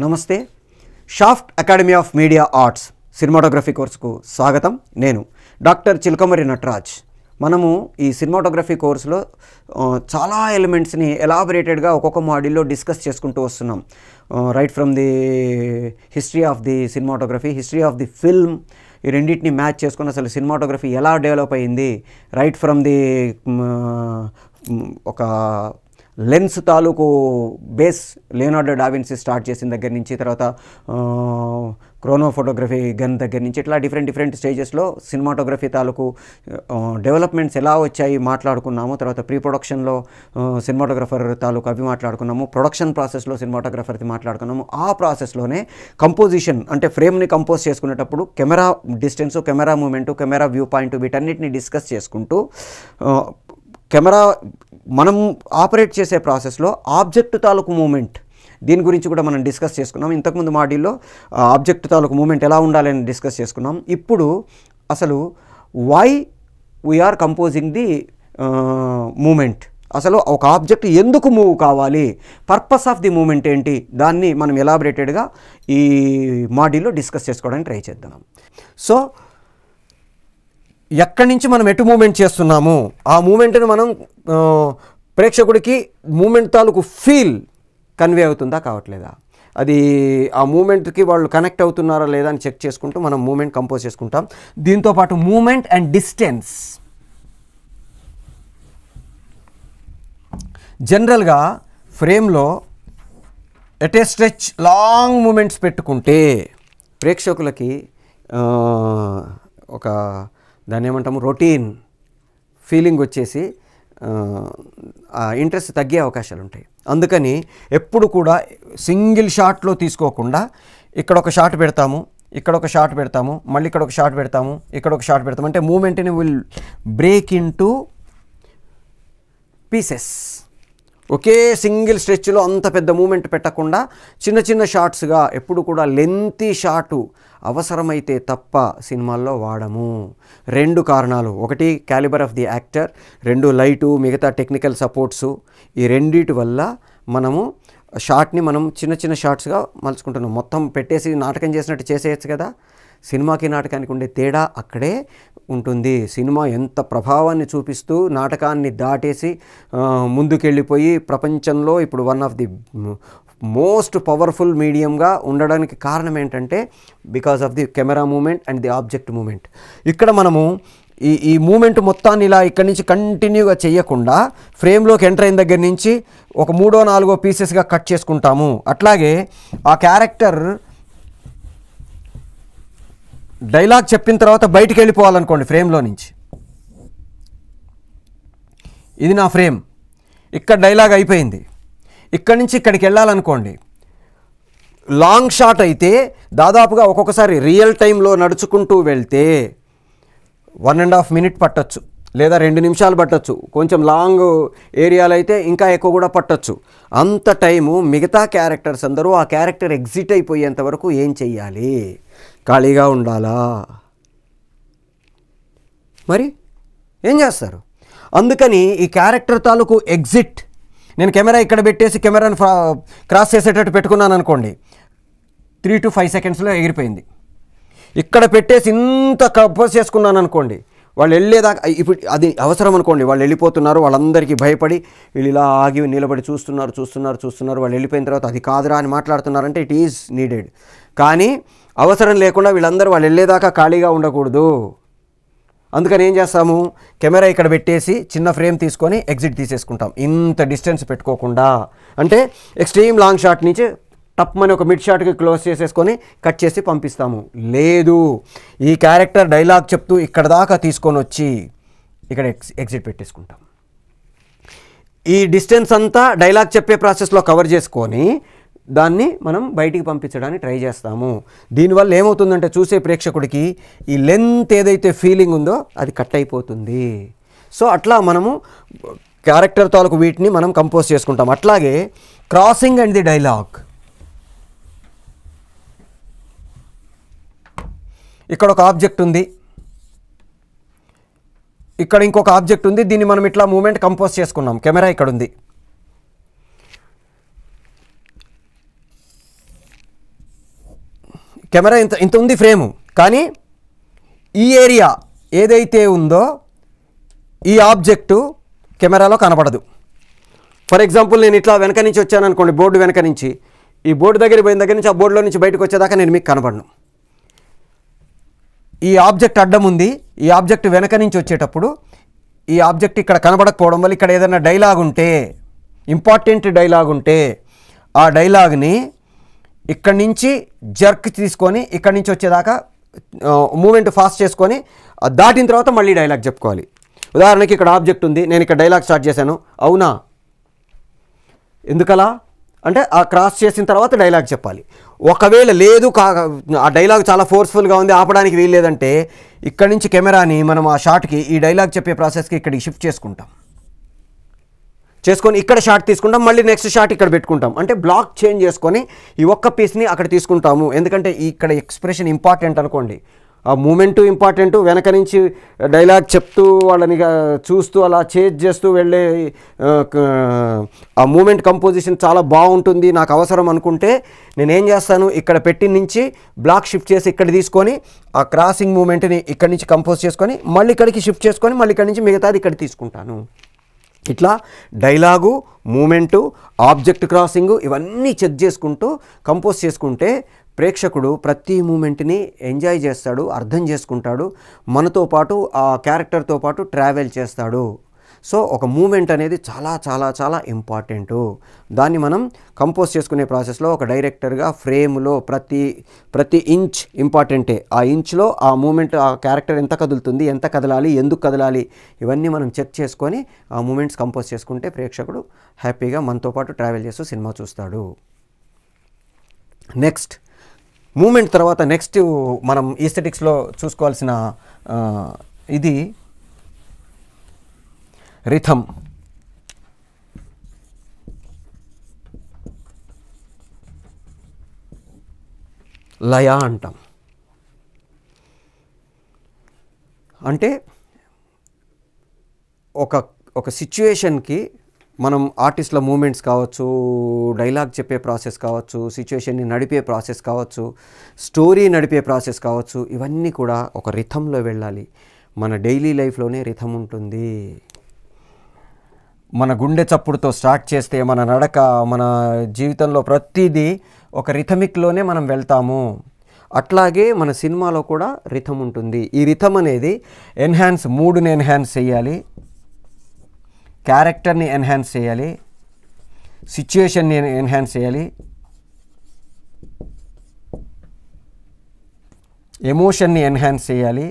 నమస్తే. Shaft academy of media arts cinematography కోర్సుకు స్వాగతం. నేను డాక్టర్ చిలకమర్రి నటరాజ్. మనము ఈ సినిమాటోగ్రఫీ కోర్సులో చాలా ఎలిమెంట్స్ని ఎలాబరేటెడ్గా ఒక్కొక్క మాడ్యూల్లో డిస్కస్ చేసుకుంటూ వస్తున్నాం. Right from the history of the cinematography, history of the film, ఈ రెండింటిని మ్యాచ్ చేసుకుని అసలు సినిమాటోగ్రఫీ ఎలా డెవలప్ అయింది, రైట్ ఫ్రమ్ ది ఒక లెన్స్ తాలూకు బేస్ లియోనార్డో డావిన్సీ స్టార్ట్ చేసిన దగ్గర నుంచి, తర్వాత క్రోనో ఫోటోగ్రఫీ గన్ దగ్గర నుంచి, ఇట్లా డిఫరెంట్ స్టేజెస్లో సినిమాటోగ్రఫీ తాలూకు డెవలప్మెంట్స్ ఎలా వచ్చాయి మాట్లాడుకున్నాము. తర్వాత ప్రీ ప్రొడక్షన్లో సినిమాటోగ్రఫర్ తాలూకు అవి మాట్లాడుకున్నాము, ప్రొడక్షన్ ప్రాసెస్లో సినిమాటోగ్రఫర్ది మాట్లాడుకున్నాము. ఆ ప్రాసెస్లోనే కంపోజిషన్ అంటే ఫ్రేమ్ని కంపోజ్ చేసుకునేటప్పుడు camera distance, camera movement, camera view point, వీటన్నిటిని డిస్కస్ చేసుకుంటూ కెమెరా మనం ఆపరేట్ చేసే ప్రాసెస్లో ఆబ్జెక్ట్ తాలూకు మూమెంట్, దీని గురించి కూడా మనం డిస్కస్ చేసుకున్నాం. ఇంతకుముందు మాడ్యూల్లో ఆబ్జెక్ట్ తాలూకు మూమెంట్ ఎలా ఉండాలని డిస్కస్ చేసుకున్నాం. ఇప్పుడు అసలు why we are composing the moment, అసలు ఒక ఆబ్జెక్ట్ ఎందుకు మూవ్ కావాలి, పర్పస్ ఆఫ్ ది మూమెంట్ ఏంటి, దాన్ని మనం ఎలాబరేటెడ్గా ఈ మాడ్యూల్లో డిస్కస్ చేసుకోవడానికి ట్రై చేద్దాం. సో ఎక్కడి నుంచి మనం ఎటు మూమెంట్ చేస్తున్నాము, ఆ మూమెంట్ని మనం ప్రేక్షకుడికి మూమెంట్ తాలూకు ఫీల్ కన్వే అవుతుందా కావట్లేదా, అది ఆ మూమెంట్కి వాళ్ళు కనెక్ట్ అవుతున్నారా లేదా అని చెక్ చేసుకుంటూ మనం మూమెంట్ కంపోజ్ చేసుకుంటాం. దీంతోపాటు మూమెంట్ అండ్ డిస్టెన్స్, జనరల్గా ఫ్రేమ్లో at a stretch long moments పెట్టుకుంటే ప్రేక్షకులకి ఒక దాన్ని ఏమంటాము రొటీన్ ఫీలింగ్ వచ్చేసి ఇంట్రెస్ట్ తగ్గే అవకాశాలు ఉంటాయి. అందుకని ఎప్పుడు కూడా సింగిల్ షాట్లో తీసుకోకుండా ఇక్కడ ఒక షాట్ పెడతాము, ఇక్కడ ఒక షాట్ పెడతాము, మళ్ళీ ఇక్కడ ఒక షాట్ పెడతాము, ఇక్కడ ఒక షాట్ పెడతాము, అంటే మూమెంట్ని విల్ బ్రేక్ ఇంటూ పీసెస్. ఒకే సింగిల్ స్ట్రెచ్లో అంత పెద్ద మూమెంట్ పెట్టకుండా చిన్న చిన్న షాట్స్గా ఎప్పుడు కూడా లెంతీ షాటు అవసరమైతే తప్ప సినిమాల్లో వాడము. 2 కారణాలు, ఒకటి calibre of the actor, 2 light, మిగతా టెక్నికల్ సపోర్ట్సు. ఈ రెండిటి వల్ల మనము షాట్ని మనం చిన్న చిన్న షాట్స్గా మలుచుకుంటున్నాం. మొత్తం పెట్టేసి నాటకం చేసినట్టు చేసేయచ్చు కదా. సినిమాకి నాటకానికి ఉండే తేడా అక్కడే ఉంటుంది. సినిమా ఎంత ప్రభావాన్ని చూపిస్తూ నాటకాన్ని దాటేసి ముందుకెళ్ళిపోయి ప్రపంచంలో ఇప్పుడు one of the most powerful మీడియంగా ఉండడానికి కారణం ఏంటంటే because of the camera moment and the object moment. ఇక్కడ మనము ఈ మూమెంట్ మొత్తాన్ని ఇలా ఇక్కడి నుంచి కంటిన్యూగా చేయకుండా ఫ్రేమ్లోకి ఎంటర్ అయిన దగ్గర నుంచి ఒక 3-4 పీసెస్గా కట్ చేసుకుంటాము. అట్లాగే ఆ క్యారెక్టర్ డైలాగ్ చెప్పిన తర్వాత బయటికి వెళ్ళిపోవాలనుకోండి ఫ్రేమ్లో నుంచి, ఇది నా ఫ్రేమ్, ఇక్కడ డైలాగ్ అయిపోయింది, ఇక్కడి నుంచి ఇక్కడికి వెళ్ళాలనుకోండి. లాంగ్ షాట్ అయితే దాదాపుగా ఒక్కొక్కసారి రియల్ టైంలో నడుచుకుంటూ వెళ్తే 1.5 minute పట్టచ్చు, లేదా 2 నిమిషాలు పట్టచ్చు. కొంచెం లాంగ్ ఏరియాలో అయితే ఇంకా ఎక్కువ కూడా పట్టచ్చు. అంత టైము మిగతా క్యారెక్టర్స్ అందరూ ఆ క్యారెక్టర్ ఎగ్జిట్ అయిపోయేంత వరకు ఏం చెయ్యాలి, ఖాళీగా ఉండాలా, మరి ఏం చేస్తారు? అందుకని ఈ క్యారెక్టర్ తాలూకు ఎగ్జిట్, నేను కెమెరా ఇక్కడ పెట్టేసి కెమెరాను క్రాస్ చేసేటట్టు పెట్టుకున్నాను అనుకోండి, 3 to 5 secondsలో ఎగిరిపోయింది. ఇక్కడ పెట్టేసి ఇంత కంపోజ్ చేసుకున్నాను అనుకోండి, వాళ్ళు వెళ్ళేదాకా ఇప్పుడు అది అవసరం అనుకోండి, వాళ్ళు వెళ్ళిపోతున్నారు, వాళ్ళందరికీ భయపడి వీళ్ళు ఇలా ఆగి నిలబడి చూస్తున్నారు, వాళ్ళు వెళ్ళిపోయిన తర్వాత అది కాదురా అని మాట్లాడుతున్నారంటే ఇట్ ఈజ్ నీడెడ్. కానీ అవసరం లేకుండా వీళ్ళందరూ వాళ్ళు వెళ్ళేదాకా ఖాళీగా ఉండకూడదు. అందుకని ఏం చేస్తాము, కెమెరా ఇక్కడ పెట్టేసి చిన్న ఫ్రేమ్ తీసుకొని ఎగ్జిట్ తీసేసుకుంటాం, ఇంత డిస్టెన్స్ పెట్టుకోకుండా. అంటే ఎక్స్ట్రీమ్ లాంగ్ షాట్ నుంచి టప్మని ఒక మిడ్ షాట్కి క్లోజ్ చేసేసుకొని కట్ చేసి పంపిస్తాము. లేదు, ఈ క్యారెక్టర్ డైలాగ్ చెప్తూ ఇక్కడ దాకా తీసుకొని వచ్చి ఇక్కడ ఎగ్జిట్ పెట్టేసుకుంటాం. ఈ డిస్టెన్స్ అంతా డైలాగ్ చెప్పే ప్రాసెస్లో కవర్ చేసుకొని దాన్ని మనం బయటికి పంపించడానికి ట్రై చేస్తాము. దీనివల్ల ఏమవుతుందంటే చూసే ప్రేక్షకుడికి ఈ లెంత్ ఏదైతే ఫీలింగ్ ఉందో అది కట్ అయిపోతుంది. సో అట్లా మనము క్యారెక్టర్ తాలూకు వీటిని మనం కంపోజ్ చేసుకుంటాం. అట్లాగే క్రాసింగ్ అండ్ ది డైలాగ్, ఇక్కడ ఒక ఆబ్జెక్ట్ ఉంది, ఇక్కడ ఇంకొక ఆబ్జెక్ట్ ఉంది, దీన్ని మనం ఇట్లా మూమెంట్ కంపోజ్ చేసుకున్నాం. కెమెరా ఇక్కడ ఉంది, కెమెరా ఇంత ఇంత ఉంది ఫ్రేము, కానీ ఈ ఏరియా ఏదైతే ఉందో ఈ ఆబ్జెక్టు కెమెరాలో కనపడదు. ఫర్ ఎగ్జాంపుల్ నేను ఇట్లా వెనక నుంచి వచ్చాను అనుకోండి, బోర్డు వెనక నుంచి, ఈ బోర్డు దగ్గర పోయిన దగ్గర నుంచి ఆ బోర్డులో నుంచి బయటకు వచ్చేదాకా నేను మీకు కనపడను. ఈ ఆబ్జెక్ట్ అడ్డం ఉంది, ఈ ఆబ్జెక్ట్ వెనక నుంచి వచ్చేటప్పుడు ఈ ఆబ్జెక్ట్ ఇక్కడ కనబడకపోవడం వల్ల ఇక్కడ ఏదైనా డైలాగ్ ఉంటే, ఇంపార్టెంట్ డైలాగ్ ఉంటే, ఆ డైలాగ్ని ఇక్కడి నుంచి జర్క్ తీసుకొని ఇక్కడి నుంచి వచ్చేదాకా మూమెంట్ ఫాస్ట్ చేసుకొని దాటిన తర్వాత మళ్ళీ డైలాగ్ చెప్పుకోవాలి. ఉదాహరణకి ఇక్కడ ఆబ్జెక్ట్ ఉంది, నేను ఇక్కడ డైలాగ్ స్టార్ట్ చేశాను, అవునా, ఎందుకలా అంటే ఆ క్రాస్ చేసిన తర్వాత డైలాగ్ చెప్పాలి. ఒకవేళ లేదు ఆ డైలాగ్ చాలా ఫోర్స్ఫుల్గా ఉంది, ఆపడానికి వీల్లేదంటే ఇక్కడి నుంచి కెమెరాని మనం ఆ షాట్కి, ఈ డైలాగ్ చెప్పే ప్రాసెస్కి ఇక్కడికి షిఫ్ట్ చేసుకొని ఇక్కడ షాట్ తీసుకుంటాం, మళ్ళీ నెక్స్ట్ షాట్ ఇక్కడ పెట్టుకుంటాం. అంటే బ్లాక్ చేంజ్ చేసుకొని ఈ ఒక్క పీస్ని అక్కడ తీసుకుంటాము. ఎందుకంటే ఇక్కడ ఎక్స్ప్రెషన్ ఇంపార్టెంట్ అనుకోండి, ఆ మూమెంటు ఇంపార్టెంటు, వెనక నుంచి డైలాగ్ చెప్తూ వాళ్ళని చూస్తూ అలా చేంజ్ చేస్తూ వెళ్ళే ఆ మూమెంట్ కంపోజిషన్ చాలా బాగుంటుంది, నాకు అవసరం అనుకుంటే నేనేం చేస్తాను, ఇక్కడ పెట్టి నుంచి బ్లాక్ షిఫ్ట్ చేసి ఇక్కడ తీసుకొని ఆ క్రాసింగ్ మూమెంట్ని ఇక్కడి నుంచి కంపోజ్ చేసుకొని మళ్ళీ ఇక్కడికి షిఫ్ట్ చేసుకొని మళ్ళీ ఇక్కడి నుంచి మిగతాది ఇక్కడ తీసుకుంటాను. ఇట్లా డైలాగు, మూమెంటు, ఆబ్జెక్ట్ క్రాసింగు ఇవన్నీ చెక్ చేసుకుంటూ కంపోజ్ చేసుకుంటే ప్రేక్షకుడు ప్రతి మూమెంట్ని ఎంజాయ్ చేస్తాడు, అర్థం చేసుకుంటాడు, మనతో పాటు ఆ క్యారెక్టర్తో పాటు ట్రావెల్ చేస్తాడు. సో ఒక మూమెంట్ అనేది చాలా చాలా చాలా ఇంపార్టెంటు. దాన్ని మనం కంపోజ్ చేసుకునే ప్రాసెస్లో ఒక డైరెక్టర్గా ఫ్రేమ్లో ప్రతి ఇంచ్ ఇంపార్టెంటే. ఆ ఇంచ్లో ఆ మూమెంట్, ఆ క్యారెక్టర్ ఎంత కదులుతుంది, ఎంత కదలాలి, ఎందుకు కదలాలి, ఇవన్నీ మనం చెక్ చేసుకొని ఆ మూమెంట్స్ కంపోజ్ చేసుకుంటే ప్రేక్షకుడు హ్యాపీగా మనతో పాటు ట్రావెల్ చేస్తూ సినిమా చూస్తాడు. నెక్స్ట్ మూమెంట్ తర్వాత నెక్స్ట్ మనం ఈస్థెటిక్స్లో చూసుకోవాల్సిన ఇది రిథమ్. లయ అంటాం. అంటే ఒక సిచ్యుయేషన్కి మనం ఆర్టిస్ట్ల మూమెంట్స్ కావచ్చు, డైలాగ్ చెప్పే ప్రాసెస్ కావచ్చు, సిచ్యుయేషన్ని నడిపే ప్రాసెస్ కావచ్చు, స్టోరీ నడిపే ప్రాసెస్ కావచ్చు, ఇవన్నీ కూడా ఒక రిథంలో వెళ్ళాలి. మన డైలీ లైఫ్లోనే రిథమ్ ఉంటుంది. మన గుండె చప్పుడుతో స్టార్ట్ చేస్తే మన నడక, మన జీవితంలో ప్రతిదీ ఒక రిథమిక్లోనే మనం వెళ్తాము. అట్లాగే మన సినిమాలో కూడా రిథమ్ ఉంటుంది. ఈ రిథమ్ అనేది మూడ్ని ఎన్హాన్స్ చేయాలి, క్యారెక్టర్ని ఎన్హాన్స్ చేయాలి, సిచ్యుయేషన్ని ఎన్హాన్స్ చేయాలి, ఎమోషన్ని ఎన్హాన్స్ చేయాలి,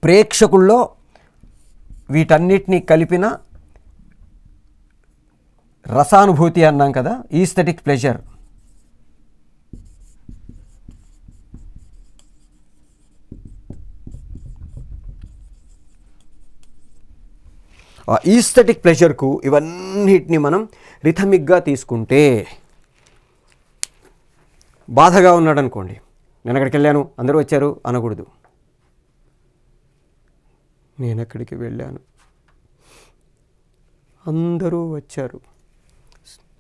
ప్రేక్షకుల్లో వీటన్నిటినీ కలిపిన రసానుభూతి అన్నాం కదా, ఈస్థెటిక్ ప్లెజర్. ఆ ఈస్థెటిక్ ప్లెజర్కు ఇవన్నిటిని మనం రిథమిక్గా తీసుకుంటే, బాధగా ఉన్నాడు అనుకోండి, నేను అక్కడికి వెళ్ళాను అందరూ వచ్చారు అనకూడదు. నేను అక్కడికి వెళ్ళాను అందరూ వచ్చారు.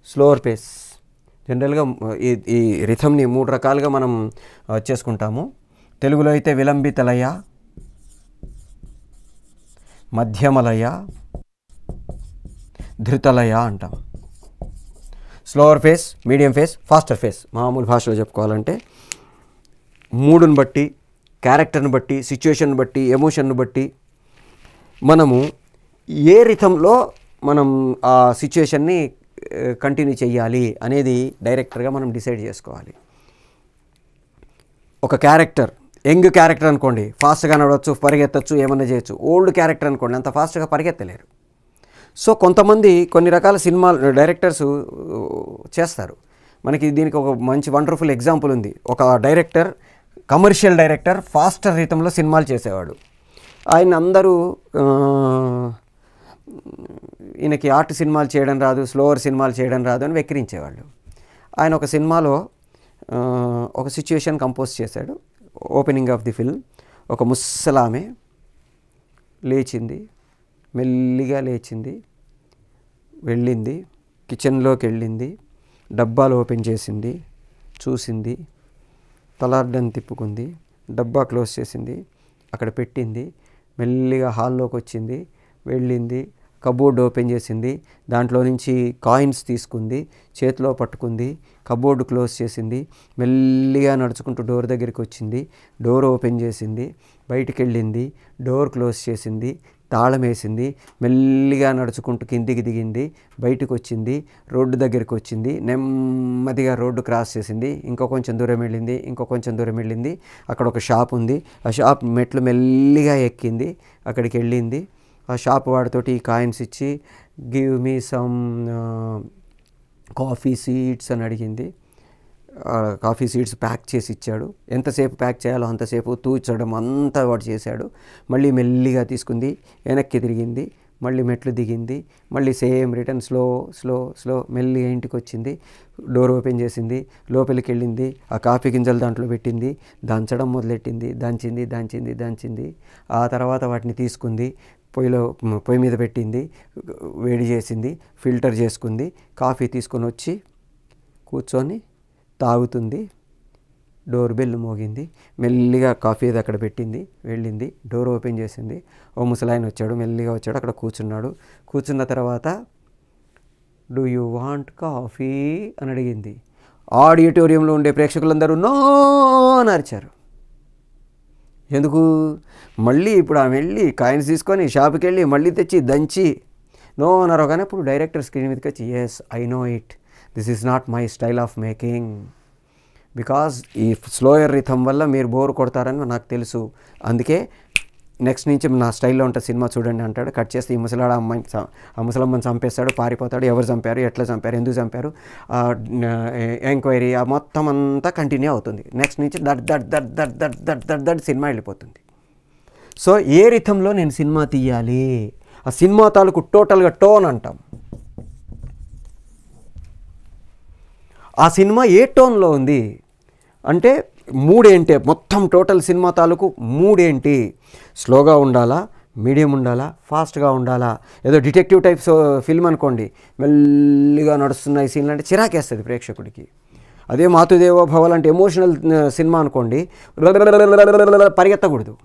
Slower pace. జనరల్గా ఈ రిథమ్ని 3 రకాలుగా మనం చేసుకుంటాము. తెలుగులో అయితే విలంబిత లయ, మధ్యమలయ, ధృతలయ అంటాం. Slower pace, medium pace, faster pace. మామూలు భాషలో చెప్పుకోవాలంటే మూడుని బట్టి, క్యారెక్టర్ని బట్టి, సిచ్యుయేషన్ని బట్టి, ఎమోషన్ను బట్టి మనము ఏ రిథంలో మనం ఆ సిచ్యుయేషన్ని కంటిన్యూ చేయాలి అనేది డైరెక్టర్గా మనం డిసైడ్ చేసుకోవాలి. ఒక క్యారెక్టర్, యంగ్ క్యారెక్టర్ అనుకోండి, ఫాస్ట్గా నడవచ్చు, పరిగెత్తచ్చు, ఏమన్నా చేయొచ్చు. ఓల్డ్ క్యారెక్టర్ అనుకోండి, అంత ఫాస్ట్గా పరిగెత్తలేరు. సో కొంతమంది కొన్ని రకాల సినిమాలు డైరెక్టర్స్ చేస్తారు. మనకి దీనికి ఒక మంచి వండర్ఫుల్ ఎగ్జాంపుల్ ఉంది. ఒక డైరెక్టర్, కమర్షియల్ డైరెక్టర్, ఫాస్టర్ రిథంలో సినిమాలు చేసేవాడు. ఆయన అందరూ ఈయనకి ఆర్ట్ సినిమాలు చేయడం రాదు, స్లోవర్ సినిమాలు చేయడం రాదు అని వెక్కిరించేవాళ్ళు. ఆయన ఒక సినిమాలో ఒక సిచ్యుయేషన్ కంపోజ్ చేశాడు. ఓపెనింగ్ ఆఫ్ ది ఫిల్మ్, ఒక ముసలామె లేచింది, మెల్లిగా లేచింది, వెళ్ళింది, కిచెన్లోకి వెళ్ళింది, డబ్బాలు ఓపెన్ చేసింది, చూసింది, తలాడ్డని తిప్పుకుంది, డబ్బా క్లోజ్ చేసింది, అక్కడ పెట్టింది, మెల్లిగా హాల్లోకి వచ్చింది, వెళ్ళింది, కబోర్డ్ ఓపెన్ చేసింది, దాంట్లో నుంచి కాయిన్స్ తీసుకుంది, చేతిలో పట్టుకుంది, కబోర్డు క్లోజ్ చేసింది, మెల్లిగా నడుచుకుంటూ డోర్ దగ్గరికి వచ్చింది, డోర్ ఓపెన్ చేసింది, బయటికి వెళ్ళింది, డోర్ క్లోజ్ చేసింది, తాళం వేసింది, మెల్లిగా నడుచుకుంటూ కిందికి దిగింది, బయటకు వచ్చింది, రోడ్డు దగ్గరికి వచ్చింది, నెమ్మదిగా రోడ్డు క్రాస్ చేసింది, ఇంకో కొంచెం దూరం వెళ్ళింది, ఇంకో కొంచెం దూరం వెళ్ళింది, అక్కడ ఒక షాప్ ఉంది, ఆ షాప్ మెట్లు మెల్లిగా ఎక్కింది, అక్కడికి వెళ్ళింది, ఆ షాప్ వాడితోటి కాయిన్స్ ఇచ్చి give me some coffee seeds అని అడిగింది. కాఫీ సీడ్స్ ప్యాక్ చేసి ఇచ్చాడు. ఎంతసేపు ప్యాక్ చేయాలో అంతసేపు తూచడం అంతా వాడు చేశాడు. మళ్ళీ మెల్లిగా తీసుకుంది, వెనక్కి తిరిగింది, మళ్ళీ మెట్లు దిగింది, మళ్ళీ సేమ్ రిటర్న్ స్లో మెల్లిగా ఇంటికి వచ్చింది, డోర్ ఓపెన్ చేసింది, లోపలికి వెళ్ళింది, ఆ కాఫీ గింజలు దాంట్లో పెట్టింది, దంచడం మొదలెట్టింది, దంచింది. ఆ తర్వాత వాటిని తీసుకుంది, పొయ్యి మీద పెట్టింది, వేడి చేసింది, ఫిల్టర్ చేసుకుంది, కాఫీ తీసుకొని వచ్చి కూర్చొని తాగుతుంది. డోర్ బెల్ మోగింది, మెల్లిగా కాఫీ అది అక్కడ పెట్టింది, వెళ్ళింది, డోర్ ఓపెన్ చేసింది, ఓ ముసలాయన వచ్చాడు, మెల్లిగా వచ్చాడు, అక్కడ కూర్చున్నాడు. కూర్చున్న తర్వాత డూ యూ వాంట్ కాఫీ అని అడిగింది. ఆడిటోరియంలో ఉండే ప్రేక్షకులందరూ నో అని అరిచారు. ఎందుకు? మళ్ళీ ఇప్పుడు ఆమె వెళ్ళి కాయిన్స్ తీసుకొని షాప్కి వెళ్ళి మళ్ళీ తెచ్చి దంచి నో అన్నారు. కానీ అప్పుడు డైరెక్టర్ స్క్రీన్ మీదకి వచ్చి yes I know it, this is not my style of making, because ఈ స్లోయర్ రిథమ్ వల్ల మీరు బోర్ కొడతారని నాకు తెలుసు, అందుకే నెక్స్ట్ నుంచి నా స్టైల్లో ఉంటుంది సినిమా చూడండి అంటాడు. కట్ చేస్తే ఈ ముసలాడ ఆ ముసలమ్మని చంపేస్తాడు, పారిపోతాడు, ఎవరు చంపారు, ఎట్లా చంపారు, ఎందుకు చంపారు, ఎంక్వైరీ ఆ మొత్తం అంతా కంటిన్యూ అవుతుంది. నెక్స్ట్ నుంచి దట్ సినిమా వెళ్ళిపోతుంది. సో ఏ రిథంలో నేను సినిమా తీయాలి, ఆ సినిమా తాలూకు టోటల్గా టోన్ అంటాం. ఆ సినిమా ఏ టోన్లో ఉంది అంటే మూడేంటి, మొత్తం టోటల్ సినిమా తాలూకు మూడేంటి, స్లోగా ఉండాలా, మీడియం ఉండాలా, ఫాస్ట్గా ఉండాలా. ఏదో డిటెక్టివ్ టైప్స్ ఫిల్మ్ అనుకోండి, మెల్లిగా నడుస్తున్న ఈ సీన్లు అంటే చిరాకేస్తుంది ప్రేక్షకుడికి. అదే మాతృదేవో భవ లాంటి ఎమోషనల్ సినిమా అనుకోండి, పరిగెత్తకూడదు.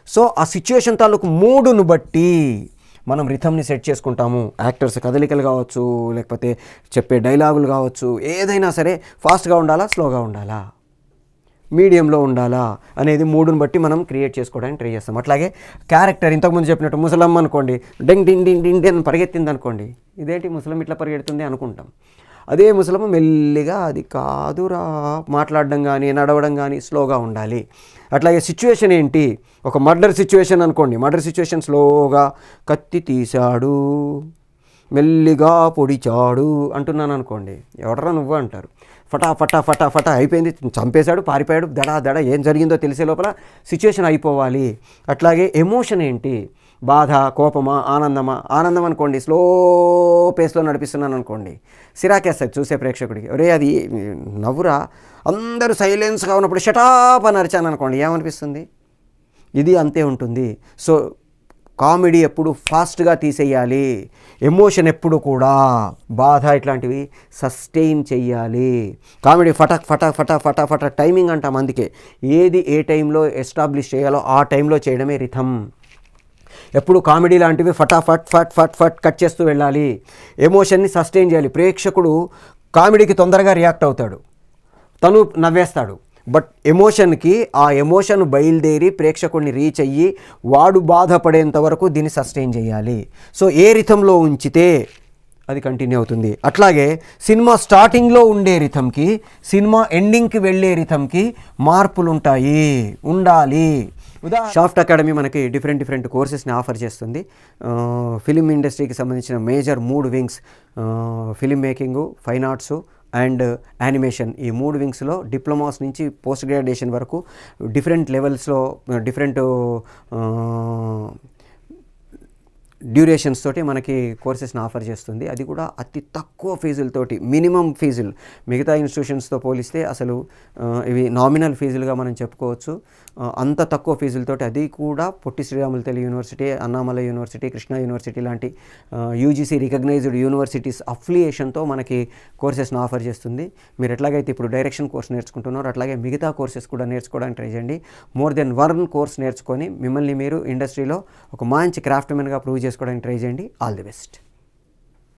సో ఆ సిచ్యువేషన్ తాలూకు మూడును బట్టి మనం రిథమ్ని సెట్ చేసుకుంటాము. యాక్టర్స్ కదలికలు కావచ్చు, లేకపోతే చెప్పే డైలాగులు కావచ్చు, ఏదైనా సరే ఫాస్ట్గా ఉండాలా, స్లోగా ఉండాలా, మీడియంలో ఉండాలా అనేది మూడుని బట్టి మనం క్రియేట్ చేసుకోవడానికి ట్రై చేస్తాం. అట్లాగే క్యారెక్టర్ ఇంతకుముందు చెప్పినట్టు ముసలమ్మ అనుకోండి, డింగ్ డింగ్ డింగ్ డింగ్ అని పరిగెత్తింది అనుకోండి, ఇదేంటి ముసలం ఇట్లా పరిగెడుతుంది అనుకుంటాం. అదే ముసలమ్మ మెల్లిగా అది కాదురా మాట్లాడడం కానీ నడవడం కానీ స్లోగా ఉండాలి. అట్లాగే సిచ్యువేషన్ ఏంటి, ఒక మర్డర్ సిచ్యువేషన్ అనుకోండి, మర్డర్ సిచ్యువేషన్ స్లోగా కత్తి తీశాడు, మెల్లిగా పొడిచాడు అంటున్నాను అనుకోండి, ఎవడరా నువ్వు అంటారు. ఫటా అయిపోయింది, చంపేశాడు, పారిపోయాడు, దడ ఏం జరిగిందో తెలిసే లోపల సిచ్యువేషన్ అయిపోవాలి. అట్లాగే ఎమోషన్ ఏంటి, బాధ, కోపమా, ఆనందమా. ఆనందం అనుకోండి, స్లో పేస్లో నడిపిస్తున్నాను అనుకోండి, సిరాకేస్తుంది చూసే ప్రేక్షకుడికి, ఒరే అది నవ్వురా. అందరూ సైలెన్స్గా ఉన్నప్పుడు షటాప్ అని అరిచాను అనుకోండి, ఏమనిపిస్తుంది? ఇది అంతే ఉంటుంది. సో కామెడీ ఎప్పుడు ఫాస్ట్గా తీసేయాలి, ఎమోషన్ ఎప్పుడు కూడా బాధ ఇట్లాంటివి సస్టైన్ చెయ్యాలి. కామెడీ ఫటా టైమింగ్ అంటాం, అందుకే ఏది ఏ టైంలో ఎస్టాబ్లిష్ చేయాలో ఆ టైంలో చేయడమే రిథమ్. ఎప్పుడు కామెడీ లాంటివి ఫట్ కట్ చేస్తూ వెళ్ళాలి, ఎమోషన్ని సస్టైన్ చేయాలి. ప్రేక్షకుడు కామెడీకి తొందరగా రియాక్ట్ అవుతాడు, తను నవ్వేస్తాడు, బట్ ఎమోషన్కి ఆ ఎమోషన్ బయలుదేరి ప్రేక్షకుడిని రీచ్ అయ్యి వాడు బాధపడేంత వరకు దీన్ని సస్టైన్ చేయాలి. సో ఏ రిథంలో ఉంచితే అది కంటిన్యూ అవుతుంది. అట్లాగే సినిమా స్టార్టింగ్లో ఉండే రిథంకి సినిమా ఎండింగ్కి వెళ్ళే రిథంకి మార్పులు ఉండాలి. షాఫ్ట్ అకాడమీ మనకి డిఫరెంట్ కోర్సెస్ని ఆఫర్ చేస్తుంది. ఫిలిం ఇండస్ట్రీకి సంబంధించిన major 3 wings, film making, fine arts and animation, ఈ 3 వింగ్స్లో డిప్లొమాస్ నుంచి పోస్ట్ గ్రాడ్యుయేషన్ వరకు డిఫరెంట్ లెవెల్స్లో డిఫరెంట్ డ్యూరేషన్స్ తోటి మనకి కోర్సెస్ని ఆఫర్ చేస్తుంది. అది కూడా అతి తక్కువ ఫీజులతోటి, మినిమం ఫీజులు. మిగతా ఇన్స్టిట్యూషన్స్తో పోలిస్తే అసలు ఇవి నామినల్ ఫీజులుగా మనం చెప్పుకోవచ్చు. అంత తక్కువ ఫీజులతోటి, అది కూడా Potti Sriramulu Telugu university, Annamalai university, Krishna university లాంటి యూజీసీ రికగ్నైజ్డ్ యూనివర్సిటీస్ అఫిలియేషన్తో మనకి కోర్సెస్ని ఆఫర్ చేస్తుంది. మీరు ఎట్లాగైతే ఇప్పుడు డైరెక్షన్ కోర్స్ నేర్చుకుంటున్నారో అట్లాగే మిగతా కోర్సెస్ కూడా నేర్చుకోవడానికి ట్రై చేయండి. మోర్ దెన్ 1 కోర్స్ నేర్చుకొని మిమ్మల్ని మీరు ఇండస్ట్రీలో ఒక మంచి క్రాఫ్ట్మెన్గా ప్రూవ్ చేసుకోవడానికి ట్రై చేయండి. All the best.